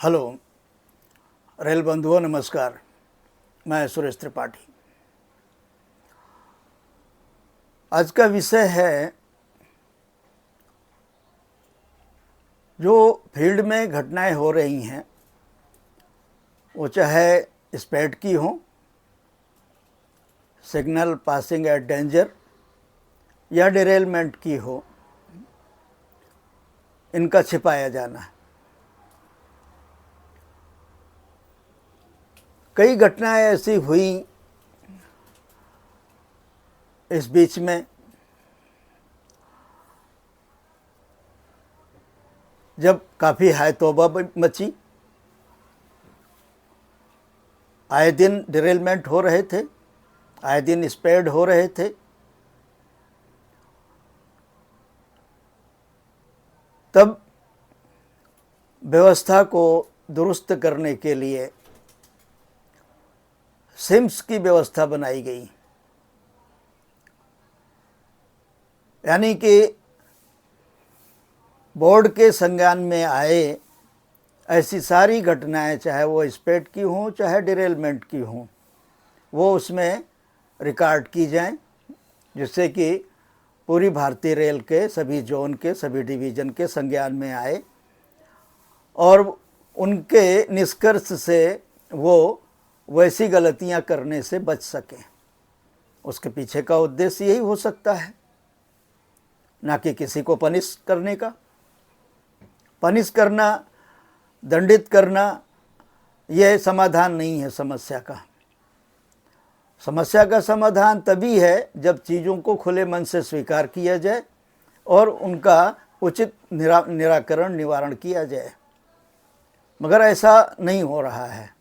Hello rail बंधुओं, नमस्कार। मैं सुरेश त्रिपाठी। आज का विषय है जो फील्ड में घटनाएं हो रही हैं, वो चाहे स्पीड की हो, सिग्नल पासिंग एट डेंजर या डिरेलमेंट की हो, इनका छिपाया जाना है। कई घटनाएं ऐसी हुई इस बीच में जब काफ़ी हाय तौबा मची। आए दिन डिरेलमेंट हो रहे थे, आए दिन स्पेड हो रहे थे। तब व्यवस्था को दुरुस्त करने के लिए सिम्स की व्यवस्था बनाई गई, यानी कि बोर्ड के संज्ञान में आए ऐसी सारी घटनाएं, चाहे वो स्पेड की हों चाहे डिरेलमेंट की हों, वो उसमें रिकॉर्ड की जाएं, जिससे कि पूरी भारतीय रेल के सभी जोन के सभी डिवीज़न के संज्ञान में आए और उनके निष्कर्ष से वो वैसी गलतियां करने से बच सकें। उसके पीछे का उद्देश्य यही हो सकता है, ना कि किसी को पनिश करने का। पनिश करना, दंडित करना, यह समाधान नहीं है समस्या का। समस्या का समाधान तभी है जब चीज़ों को खुले मन से स्वीकार किया जाए और उनका उचित निराकरण निवारण किया जाए, मगर ऐसा नहीं हो रहा है।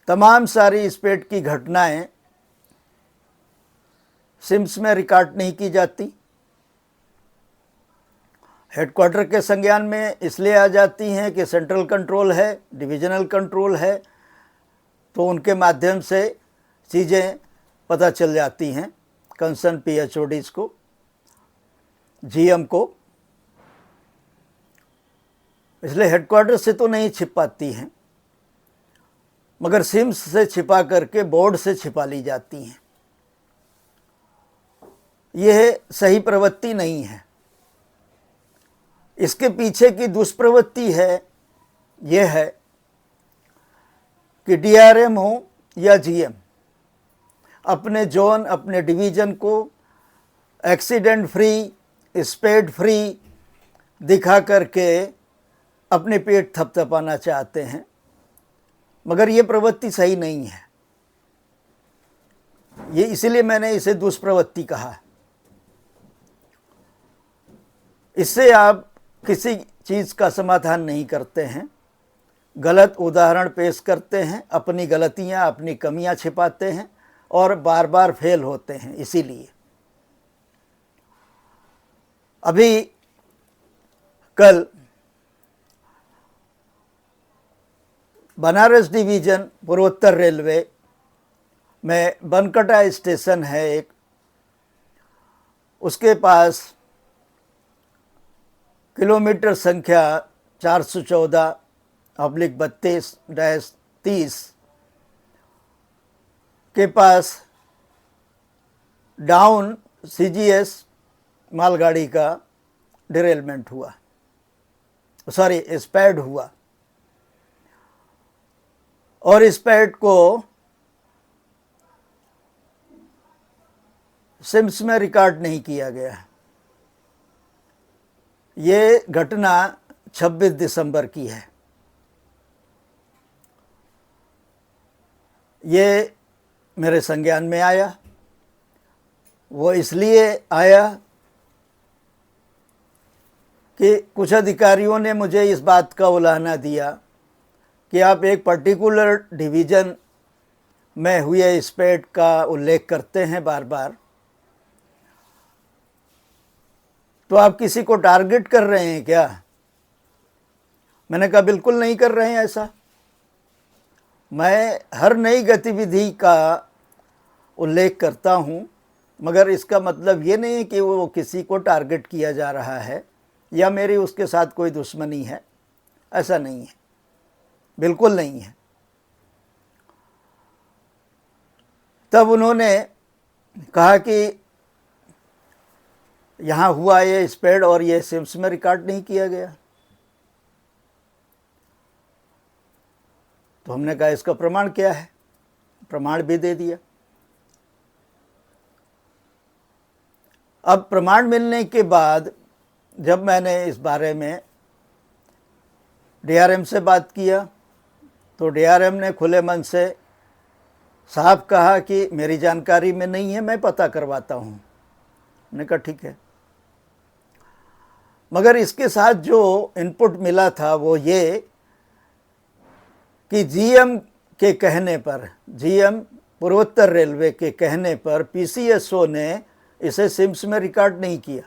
तमाम सारी स्पेड की घटनाएं सिम्स में रिकॉर्ड नहीं की जाती। हेडक्वार्टर के संज्ञान में इसलिए आ जाती हैं कि सेंट्रल कंट्रोल है, डिविजनल कंट्रोल है, तो उनके माध्यम से चीज़ें पता चल जाती हैं कंसर्न पीएचओडीज को, जीएम को। इसलिए हेडक्वार्टर से तो नहीं छिप पाती हैं, मगर सिम्स से छिपा करके बोर्ड से छिपा ली जाती हैं। यह सही प्रवृत्ति नहीं है। इसके पीछे की दुष्प्रवृत्ति है, यह है कि डीआरएम हो या जीएम अपने जोन, अपने डिवीज़न को एक्सीडेंट फ्री, स्पेड फ्री दिखा करके अपने पेट थपथपाना चाहते हैं, मगर ये प्रवृत्ति सही नहीं है। ये इसलिए मैंने इसे दुष्प्रवृत्ति कहा। इससे आप किसी चीज़ का समाधान नहीं करते हैं, गलत उदाहरण पेश करते हैं, अपनी गलतियां, अपनी कमियां छिपाते हैं और बार बार फेल होते हैं। इसीलिए अभी कल बनारस डिवीज़न पूर्वोत्तर रेलवे में बनकटा स्टेशन है एक, उसके पास किलोमीटर संख्या 414/32-30 के पास डाउन सीजीएस मालगाड़ी का डिरेलमेंट हुआ, स्पैड हुआ, और स्पैड को सिम्स में रिकॉर्ड नहीं किया गया। ये घटना 26 दिसंबर की है। ये मेरे संज्ञान में आया। वो इसलिए आया कि कुछ अधिकारियों ने मुझे इस बात का उलाहना दिया कि आप एक पर्टिकुलर डिवीज़न में हुए स्पेड का उल्लेख करते हैं बार बार, तो आप किसी को टारगेट कर रहे हैं क्या? मैंने कहा बिल्कुल नहीं कर रहे हैं ऐसा। मैं हर नई गतिविधि का उल्लेख करता हूँ, मगर इसका मतलब ये नहीं कि वो किसी को टारगेट किया जा रहा है या मेरी उसके साथ कोई दुश्मनी है। ऐसा नहीं है, बिल्कुल नहीं है। तब उन्होंने कहा कि यहाँ हुआ ये स्पेड और ये सिम्स में रिकॉर्ड नहीं किया गया। तो हमने कहा इसका प्रमाण क्या है, प्रमाण भी दे दिया। अब प्रमाण मिलने के बाद जब मैंने इस बारे में डीआरएम से बात किया तो डीआरएम ने खुले मन से साफ कहा कि मेरी जानकारी में नहीं है, मैं पता करवाता हूँ। मैंने कहा ठीक है। मगर इसके साथ जो इनपुट मिला था वो ये कि जीएम के कहने पर, जीएम पूर्वोत्तर रेलवे के कहने पर पीसीएसओ ने इसे सिम्स में रिकॉर्ड नहीं किया।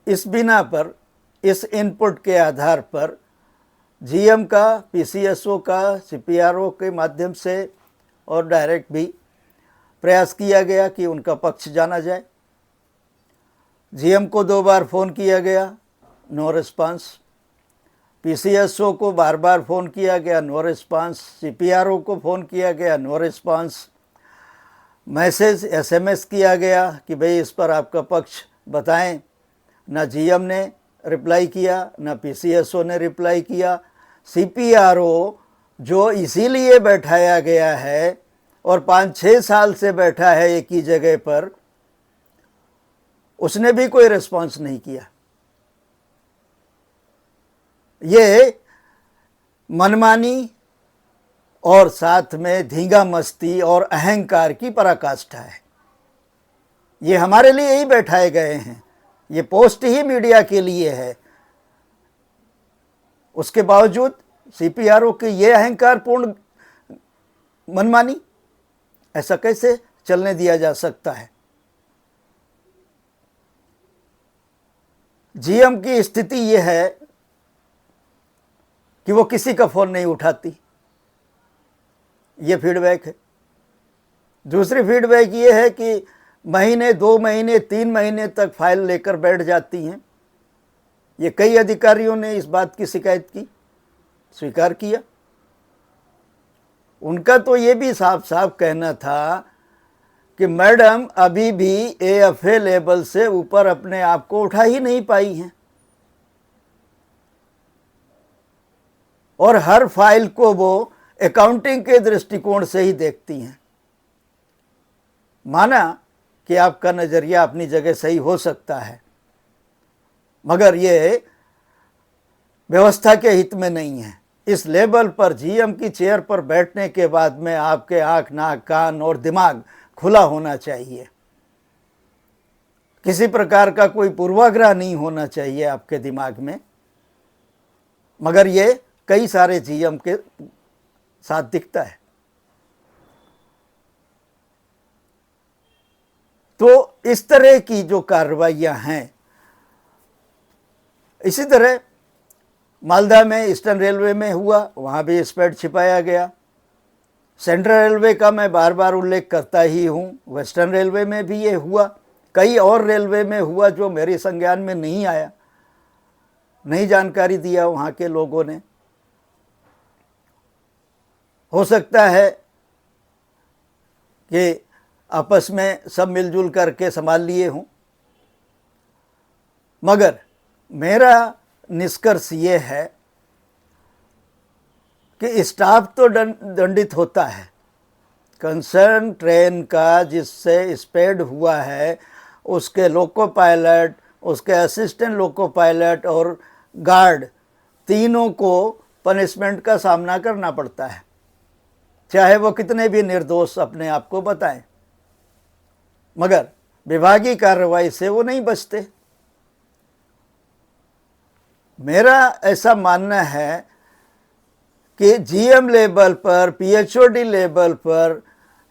इस बिना पर, इस इनपुट के आधार पर जीएम का, पीसीएसओ का, सीपीआरओ के माध्यम से और डायरेक्ट भी प्रयास किया गया कि उनका पक्ष जाना जाए। जीएम को 2 बार फ़ोन किया गया, नो रिस्पांस। पीसीएसओ को बार बार फ़ोन किया गया, नो रिस्पांस। सीपीआरओ को फ़ोन किया गया, नो रिस्पांस। मैसेज, एसएमएस किया गया कि भाई इस पर आपका पक्ष बताएं। ना जीएम ने रिप्लाई किया, ना पीसीएसओ ने रिप्लाई किया। सीपीआरओ जो इसीलिए बैठाया गया है और 5-6 साल से बैठा है एक ही जगह पर, उसने भी कोई रिस्पांस नहीं किया। ये मनमानी और साथ में धींगा मस्ती और अहंकार की पराकाष्ठा है। ये हमारे लिए ही बैठाए गए हैं, ये पोस्ट ही मीडिया के लिए है। उसके बावजूद सीपीआरओ के ये अहंकारपूर्ण मनमानी, ऐसा कैसे चलने दिया जा सकता है? जीएम की स्थिति यह है कि वो किसी का फ़ोन नहीं उठाती, ये फीडबैक है। दूसरी फीडबैक ये है कि महीने, 2 महीने, 3 महीने तक फाइल लेकर बैठ जाती हैं। ये कई अधिकारियों ने इस बात की शिकायत की, स्वीकार किया। उनका तो ये भी साफ साफ कहना था कि मैडम अभी भी एएफए लेवल से ऊपर अपने आप को उठा ही नहीं पाई हैं और हर फाइल को वो अकाउंटिंग के दृष्टिकोण से ही देखती हैं। माना कि आपका नज़रिया अपनी जगह सही हो सकता है, मगर ये व्यवस्था के हित में नहीं है। इस लेवल पर जीएम की चेयर पर बैठने के बाद में आपके आँख, नाक, कान और दिमाग खुला होना चाहिए। किसी प्रकार का कोई पूर्वाग्रह नहीं होना चाहिए आपके दिमाग में। मगर ये कई सारे जीएम के साथ दिखता है। तो इस तरह की जो कार्रवाइयां हैं, इसी तरह मालदा में ईस्टर्न रेलवे में हुआ, वहाँ भी स्पेड छिपाया गया। सेंट्रल रेलवे का मैं बार बार उल्लेख करता ही हूँ, वेस्टर्न रेलवे में भी ये हुआ, कई और रेलवे में हुआ जो मेरे संज्ञान में नहीं आया, नहीं जानकारी दिया वहाँ के लोगों ने। हो सकता है कि आपस में सब मिलजुल करके संभाल लिए हों, मगर मेरा निष्कर्ष ये है कि स्टाफ तो दंडित होता है। कंसर्न ट्रेन का जिससे स्पेड हुआ है, उसके लोको पायलट, उसके असिस्टेंट लोको पायलट और गार्ड, तीनों को पनिशमेंट का सामना करना पड़ता है, चाहे वो कितने भी निर्दोष अपने आप को बताएं। मगर विभागीय कार्रवाई से वो नहीं बचते। मेरा ऐसा मानना है कि जीएम लेवल पर, पीएचओडी लेवल पर,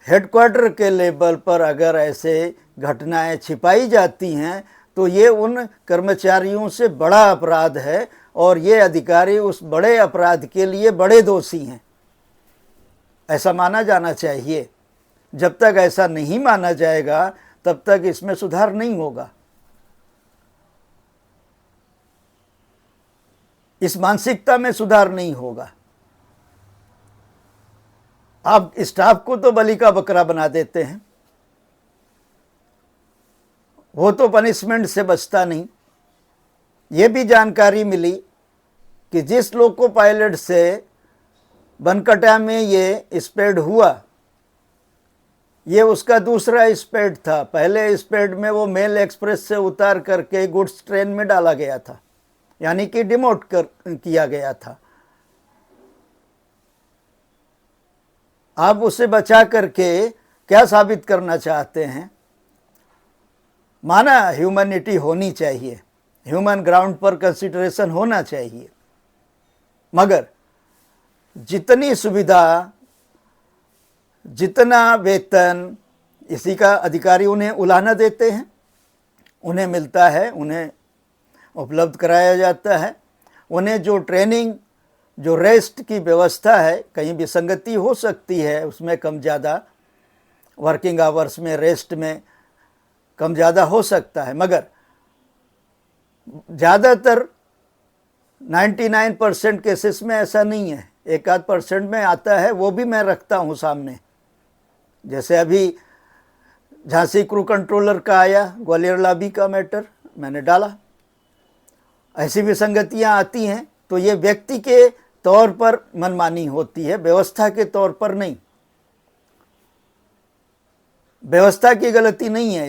हेडक्वार्टर के लेवल पर अगर ऐसे घटनाएं छिपाई जाती हैं तो ये उन कर्मचारियों से बड़ा अपराध है और ये अधिकारी उस बड़े अपराध के लिए बड़े दोषी हैं, ऐसा माना जाना चाहिए। जब तक ऐसा नहीं माना जाएगा तब तक इसमें सुधार नहीं होगा। इस मानसिकता में सुधार नहीं होगा। आप स्टाफ को तो बलि का बकरा बना देते हैं, वो तो पनिशमेंट से बचता नहीं। ये भी जानकारी मिली कि जिस लोग को पायलट से बनकटा में ये स्पेड हुआ, ये उसका दूसरा स्पेड था। पहले स्पेड में वो मेल एक्सप्रेस से उतार करके गुड्स ट्रेन में डाला गया था, यानी कि डिमोट किया गया था। आप उसे बचा करके क्या साबित करना चाहते हैं? माना ह्यूमैनिटी होनी चाहिए, ह्यूमन ग्राउंड पर कंसिडरेशन होना चाहिए, मगर जितनी सुविधा, जितना वेतन इसी का अधिकारी उन्हें उलाहना देते हैं, उन्हें मिलता है, उन्हें उपलब्ध कराया जाता है। उन्हें जो ट्रेनिंग, जो रेस्ट की व्यवस्था है, कहीं विसंगति हो सकती है उसमें, कम ज़्यादा वर्किंग आवर्स में, रेस्ट में कम ज़्यादा हो सकता है, मगर ज़्यादातर 99% केसेस में ऐसा नहीं है। 1-8% में आता है, वो भी मैं रखता हूँ सामने। जैसे अभी झांसी क्रू कंट्रोलर का आया, ग्वालियर लॉबी का मैटर मैंने डाला। ऐसी विसंगतियाँ आती हैं तो ये व्यक्ति के तौर पर मनमानी होती है, व्यवस्था के तौर पर नहीं। व्यवस्था की गलती नहीं है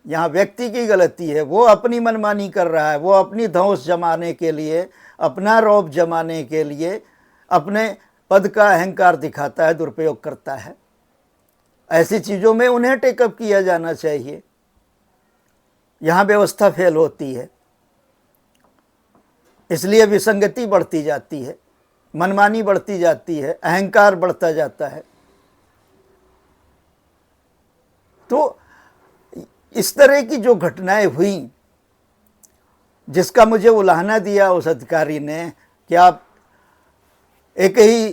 यहाँ व्यक्ति की गलती है। वो अपनी मनमानी कर रहा है, वो अपनी धौंस जमाने के लिए, अपना रौब जमाने के लिए अपने पद का अहंकार दिखाता है, दुरुपयोग करता है। ऐसी चीज़ों में उन्हें टेकअप किया जाना चाहिए। यहाँ व्यवस्था फेल होती है, इसलिए विसंगति बढ़ती जाती है, मनमानी बढ़ती जाती है, अहंकार बढ़ता जाता है। तो इस तरह की जो घटनाएं हुई, जिसका मुझे उलाहना दिया उस अधिकारी ने कि आप एक ही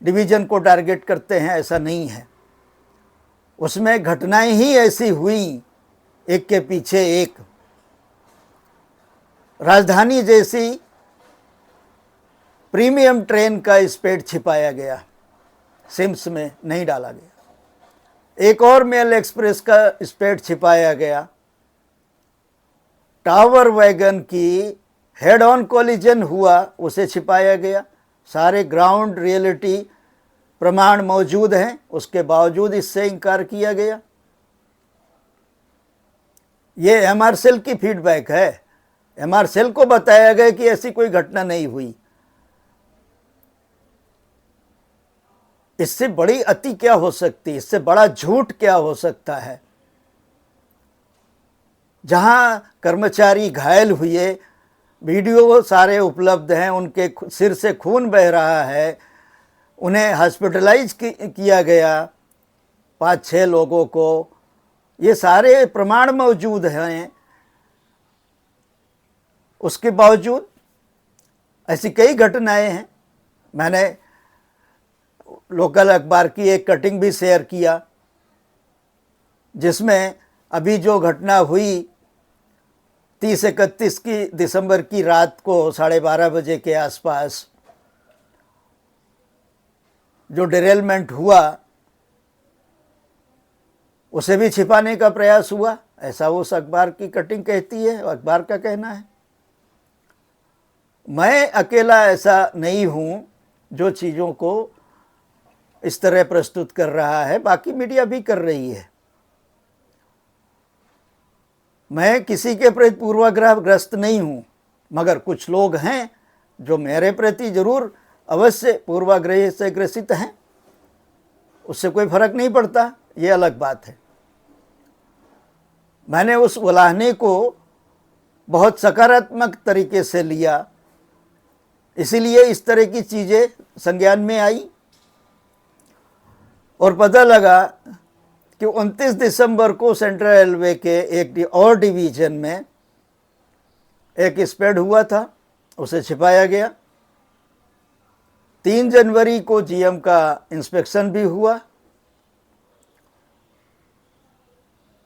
डिवीज़न को टारगेट करते हैं, ऐसा नहीं है। उसमें घटनाएं ही ऐसी हुई, एक के पीछे एक। राजधानी जैसी प्रीमियम ट्रेन का स्पेड छिपाया गया, सिम्स में नहीं डाला गया। एक और मेल एक्सप्रेस का स्पेड छिपाया गया। टावर वैगन की हेड ऑन कोलिजन हुआ, उसे छिपाया गया। सारे ग्राउंड रियलिटी प्रमाण मौजूद हैं, उसके बावजूद इससे इनकार किया गया। ये एमआर सेल की फीडबैक है। एमआर सेल को बताया गया कि ऐसी कोई घटना नहीं हुई। इससे बड़ी अति क्या हो सकती है? इससे बड़ा झूठ क्या हो सकता है? जहां कर्मचारी घायल हुए, वीडियो सारे उपलब्ध हैं, उनके सिर से खून बह रहा है, उन्हें हॉस्पिटलाइज किया गया 5-6 लोगों को, ये सारे प्रमाण मौजूद हैं। उसके बावजूद ऐसी कई घटनाएं हैं। मैंने लोकल अखबार की एक कटिंग भी शेयर किया, जिसमें अभी जो घटना हुई 30-31 की दिसंबर की रात को 12:30 बजे के आसपास जो डिरेलमेंट हुआ, उसे भी छिपाने का प्रयास हुआ, ऐसा उस अखबार की कटिंग कहती है, अखबार का कहना है। मैं अकेला ऐसा नहीं हूँ जो चीज़ों को इस तरह प्रस्तुत कर रहा है, बाकी मीडिया भी कर रही है। मैं किसी के प्रति पूर्वाग्रहग्रस्त नहीं हूँ, मगर कुछ लोग हैं जो मेरे प्रति जरूर अवश्य पूर्वाग्रह से ग्रसित हैं। उससे कोई फर्क नहीं पड़ता, ये अलग बात है। मैंने उस उलाहने को बहुत सकारात्मक तरीके से लिया, इसीलिए इस तरह की चीज़ें संज्ञान में आई और पता लगा कि 29 दिसंबर को सेंट्रल रेलवे के एक और डिवीज़न में एक स्पेड हुआ था, उसे छिपाया गया। 3 जनवरी को जीएम का इंस्पेक्शन भी हुआ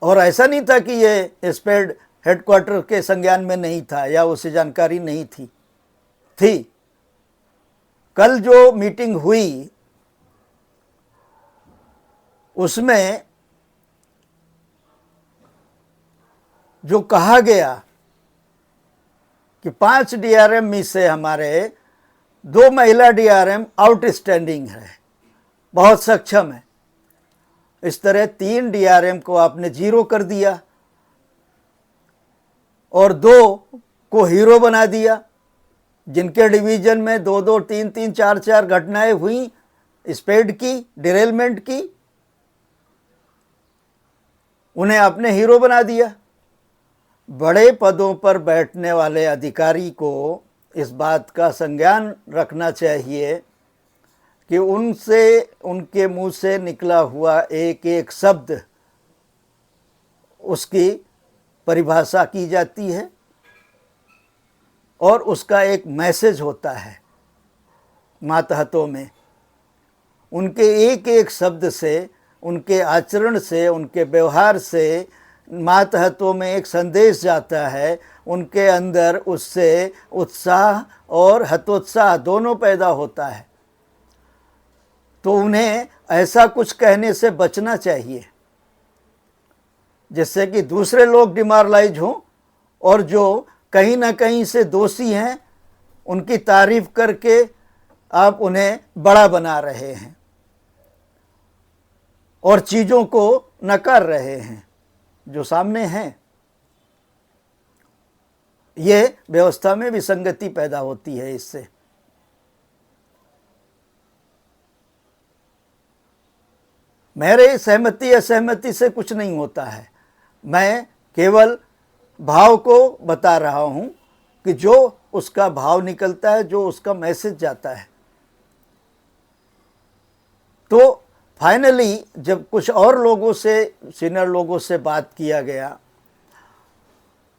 और ऐसा नहीं था कि ये स्पेड हेडक्वार्टर के संज्ञान में नहीं था या उसे जानकारी नहीं थी। कल जो मीटिंग हुई उसमें जो कहा गया कि 5 डीआरएम में से हमारे 2 महिला डीआरएम आउटस्टैंडिंग है, बहुत सक्षम है। इस तरह 3 डीआरएम को आपने 0 कर दिया और 2 को हीरो बना दिया। जिनके डिवीजन में 2-2, 3-3, 4-4 घटनाएं हुई स्पेड की, डिरेलमेंट की, उन्हें आपने हीरो बना दिया। बड़े पदों पर बैठने वाले अधिकारी को इस बात का संज्ञान रखना चाहिए कि उनसे, उनके मुंह से निकला हुआ एक एक शब्द उसकी परिभाषा की जाती है और उसका एक मैसेज होता है मातहतों में। उनके एक एक शब्द से, उनके आचरण से, उनके व्यवहार से मातहतों में एक संदेश जाता है। उनके अंदर उससे उत्साह और हतोत्साह दोनों पैदा होता है। तो उन्हें ऐसा कुछ कहने से बचना चाहिए जिससे कि दूसरे लोग डिमोरलाइज हों और जो कहीं ना कहीं से दोषी हैं उनकी तारीफ करके आप उन्हें बड़ा बना रहे हैं और चीज़ों को नकार रहे हैं जो सामने हैं। ये व्यवस्था में विसंगति पैदा होती है इससे। मेरे सहमति असहमति से कुछ नहीं होता है, मैं केवल भाव को बता रहा हूं कि जो उसका भाव निकलता है, जो उसका मैसेज जाता है। तो फाइनली जब कुछ और लोगों से, सीनियर लोगों से बात किया गया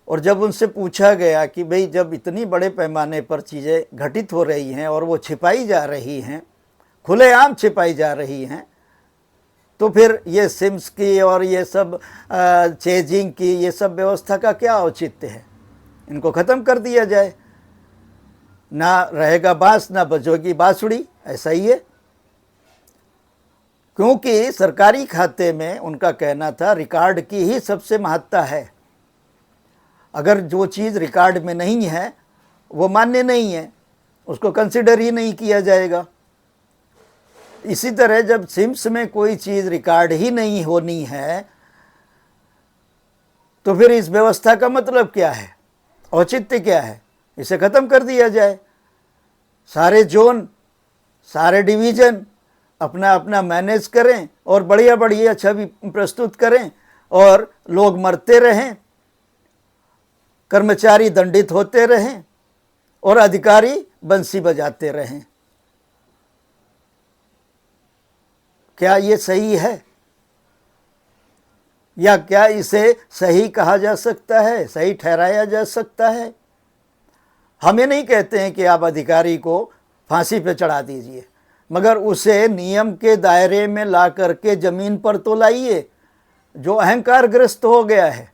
और जब उनसे पूछा गया कि भाई जब इतनी बड़े पैमाने पर चीज़ें घटित हो रही हैं और वो छिपाई जा रही हैं, खुलेआम छिपाई जा रही हैं, तो फिर ये सिम्स की और ये सब चेजिंग की ये सब व्यवस्था का क्या औचित्य है? इनको ख़त्म कर दिया जाए। ना रहेगा बांस ना बजेगी बांसुरी, ऐसा ही है। क्योंकि सरकारी खाते में उनका कहना था रिकॉर्ड की ही सबसे महत्ता है। अगर जो चीज़ रिकॉर्ड में नहीं है वो मान्य नहीं है, उसको कंसिडर ही नहीं किया जाएगा। इसी तरह जब सिम्स में कोई चीज़ रिकॉर्ड ही नहीं होनी है तो फिर इस व्यवस्था का मतलब क्या है, औचित्य क्या है? इसे ख़त्म कर दिया जाए। सारे जोन, सारे डिवीज़न अपना अपना मैनेज करें और बढ़िया बढ़िया छवि प्रस्तुत करें और लोग मरते रहें, कर्मचारी दंडित होते रहें और अधिकारी बंसी बजाते रहें। क्या ये सही है? या क्या इसे सही कहा जा सकता है, सही ठहराया जा सकता है? हम ये नहीं कहते हैं कि आप अधिकारी को फांसी पे चढ़ा दीजिए, मगर उसे नियम के दायरे में ला करके ज़मीन पर तो लाइए। जो अहंकारग्रस्त हो गया है,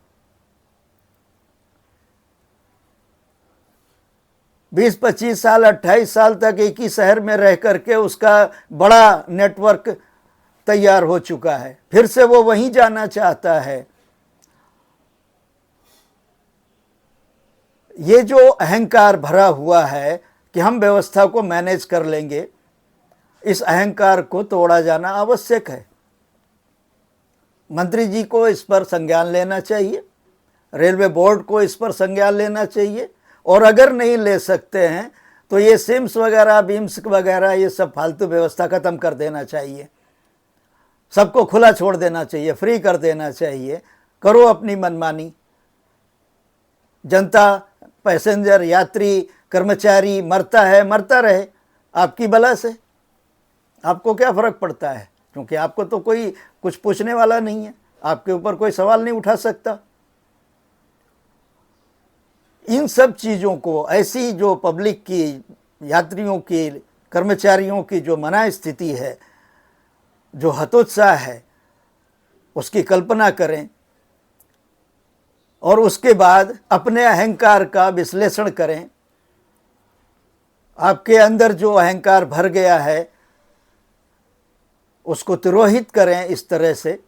20-25 साल 28 साल तक एक ही शहर में रह करके उसका बड़ा नेटवर्क तैयार हो चुका है, फिर से वो वहीं जाना चाहता है। ये जो अहंकार भरा हुआ है कि हम व्यवस्था को मैनेज कर लेंगे, इस अहंकार को तोड़ा जाना आवश्यक है। मंत्री जी को इस पर संज्ञान लेना चाहिए, रेलवे बोर्ड को इस पर संज्ञान लेना चाहिए, और अगर नहीं ले सकते हैं तो ये सिम्स वगैरह, बीम्स वगैरह, ये सब फालतू व्यवस्था ख़त्म कर देना चाहिए। सबको खुला छोड़ देना चाहिए, फ्री कर देना चाहिए। करो अपनी मनमानी। जनता, पैसेंजर, यात्री, कर्मचारी मरता है, मरता रहे, आपकी बला से। आपको क्या फ़र्क पड़ता है? क्योंकि आपको तो कोई कुछ पूछने वाला नहीं है, आपके ऊपर कोई सवाल नहीं उठा सकता। इन सब चीज़ों को, ऐसी जो पब्लिक की, यात्रियों की, कर्मचारियों की जो मना स्थिति है, जो हतोत्साह है, उसकी कल्पना करें और उसके बाद अपने अहंकार का विश्लेषण करें आपके अंदर जो अहंकार भर गया है उसको तिरोहित करें इस तरह से,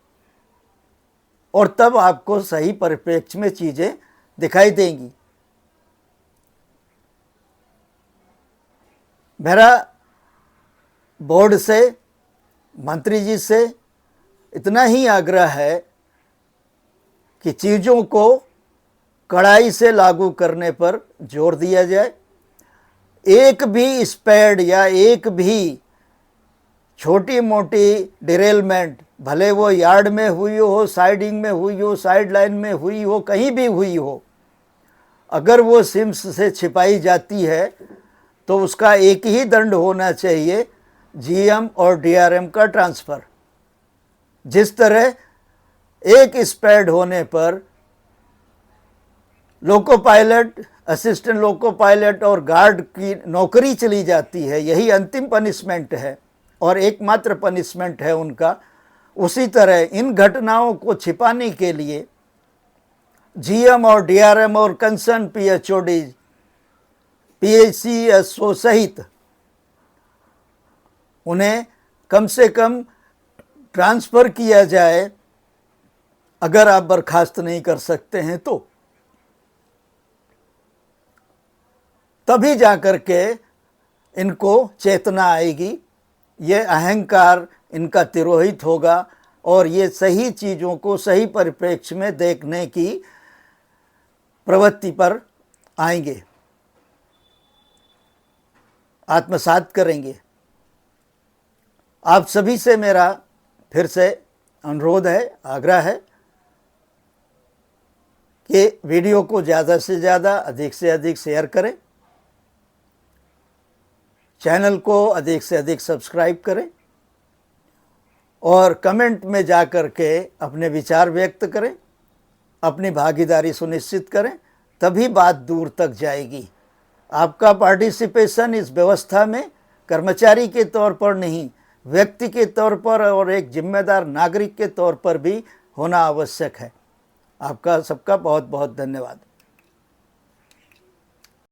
और तब आपको सही परिप्रेक्ष्य में चीज़ें दिखाई देंगी। मेरा बोर्ड से, मंत्री जी से इतना ही आग्रह है कि चीज़ों को कड़ाई से लागू करने पर जोर दिया जाए। एक भी स्पैड या एक भी छोटी मोटी डिरेलमेंट, भले वो यार्ड में हुई हो, साइडिंग में हुई हो, साइड लाइन में हुई हो, कहीं भी हुई हो, अगर वो सिम्स से छिपाई जाती है तो उसका एक ही दंड होना चाहिए, जीएम और डीआरएम का ट्रांसफ़र। जिस तरह एक स्पैड होने पर loco pilot, assistant loco pilot और गार्ड की नौकरी चली जाती है, यही अंतिम पनिशमेंट है और एकमात्र पनिशमेंट है उनका, उसी तरह इन घटनाओं को छिपाने के लिए जीएम और डीआरएम और कंसर्न पीएचओडी, पीएचसीएसओ सहित उन्हें कम से कम ट्रांसफ़र किया जाए, अगर आप बर्खास्त नहीं कर सकते हैं तो। तभी जाकर के इनको चेतना आएगी, ये अहंकार इनका तिरोहित होगा और ये सही चीज़ों को सही परिप्रेक्ष्य में देखने की प्रवृत्ति पर आएंगे, आत्मसात करेंगे। आप सभी से मेरा फिर से अनुरोध है, आग्रह है कि वीडियो को ज़्यादा से ज़्यादा, अधिक से अधिक शेयर करें, चैनल को अधिक से अधिक सब्सक्राइब करें और कमेंट में जाकर के अपने विचार व्यक्त करें, अपनी भागीदारी सुनिश्चित करें, तभी बात दूर तक जाएगी। आपका पार्टिसिपेशन इस व्यवस्था में कर्मचारी के तौर पर नहीं, व्यक्ति के तौर पर और एक जिम्मेदार नागरिक के तौर पर भी होना आवश्यक है। आपका सबका बहुत बहुत धन्यवाद।